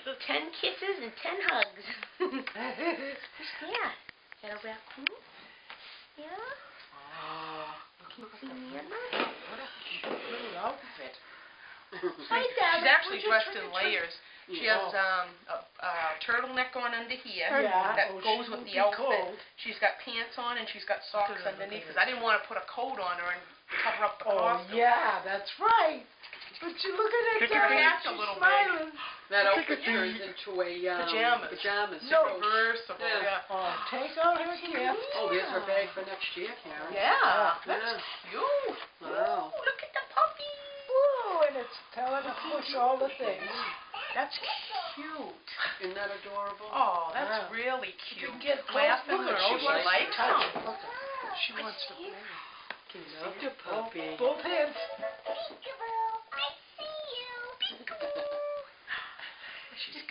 10 kisses and 10 hugs. What's that? Is that a raccoon? Yeah? Oh, What a cute little outfit. Hi, Dad. She's actually dressed in layers. She has a turtleneck on under here that goes with the outfit. Cold. She's got pants on and she's got socks underneath because I didn't want to put a coat on her and cover up the costume. Oh, yeah, that's right. But you're looking at her that, hat's a she's little smiling. That outfit turns into a pajamas. No. Reversible. Yeah. Oh, take out her gift. Oh, there's her bag for next year, Karen. Yeah, that's cute. Wow. Ooh, look at the puppy. Ooh, and it's telling her to push all the things. That's cute. Isn't that adorable? Oh, that's really cute. You can get laughing close. her. Look, She likes them. She wants to play. Can you love the puppy? Both hands.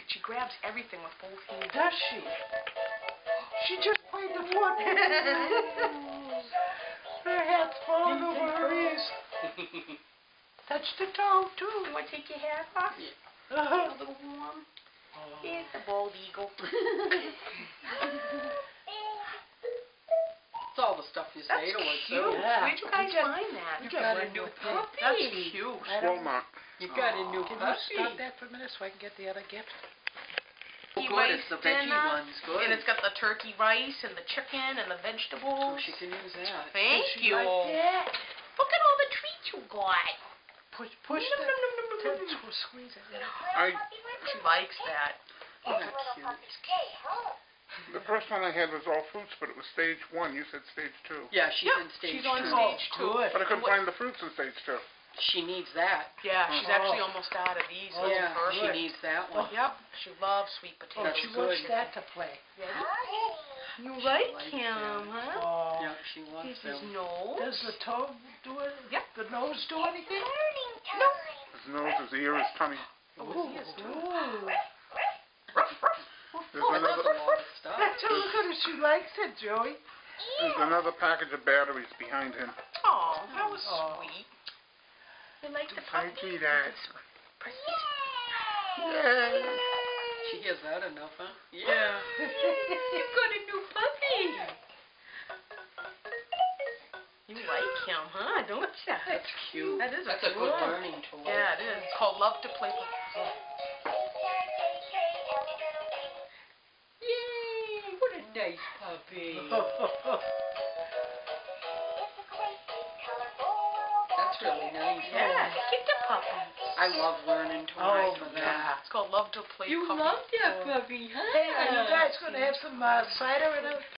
She grabs everything with both hands. Does she? She just played the foot. Her hat's falling over her ears. Touch the toe, too. You want to take your hat off? Yeah. Get a little warm. Here's the bald eagle. It's all the stuff you say to us. Cute. Yeah. Where'd you guys find that? You got a new puppy. That's cute. Walmart. You got a new Can you puppy. stop that for a minute so I can get the other gift? Oh, good. It's the veggie ones. Good. And it's got the turkey rice and the chicken and the So vegetables. she can use that. Thank you. Like that? Look at all the treats you got. Push Nom, the... nom, nom, nom, nom, nom. Squeeze it. She likes that. Oh, that's cute. The first one I had was all fruits, but it was stage 1. You said stage 2. Yeah, she's in stage She's on 2. stage 2. Good. But I couldn't find the fruits in stage 2. She needs that. Yeah, she's actually almost out of these. Oh, Yeah, First. she needs that one. Yep, she loves sweet Oh, potatoes. she good. wants that to play. You like likes him, that. huh? Oh. Yeah, she loves Here's his them. nose. Does the toe do it? Yep. The nose do anything? His nose, his ear, his tummy. Oh, he is too. Ooh. There's That's another, a lot of stuff. Look at her. She likes it, Joey. there's another package of batteries behind him. Oh, that was Oh. sweet. You like the I puppy? see that. Press Yay! She hears that enough, huh? Yeah. You've got a new puppy. You like him, huh? Don't you? That's cute. That is That's a a good one. learning tool. Yeah, it is. It's called Love to Play with. Yay! What a nice puppy. That's really nice. Yeah, get the puppy. I love learning toys for that. yeah. It's called Love to Play You Puppy. love that puppy, huh? Hey, are you guys going to have some cider in a